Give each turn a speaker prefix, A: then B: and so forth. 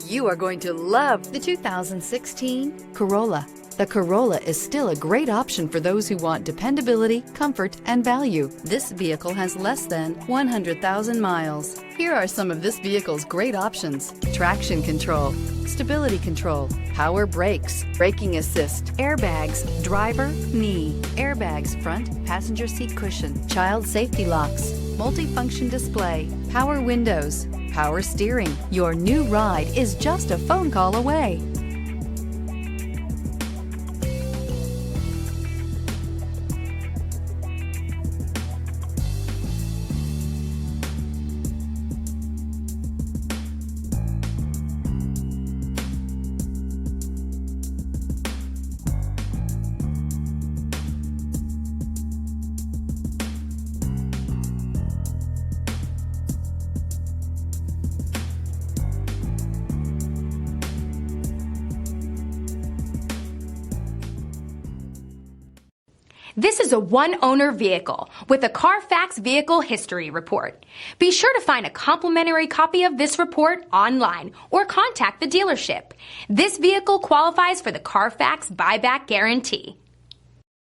A: You are going to love the 2016 Corolla. The Corolla is still a great option for those who want dependability, comfort, and value. This vehicle has less than 100,000 miles. Here are some of this vehicle's great options: traction control, stability control, power brakes, braking assist, airbags, driver, knee, airbags front, passenger seat cushion, child safety locks, multifunction display, power windows, power steering. Your new ride is just a phone call away.
B: This is a one-owner vehicle with a Carfax Vehicle History Report. Be sure to find a complimentary copy of this report online or contact the dealership. This vehicle qualifies for the Carfax Buyback Guarantee.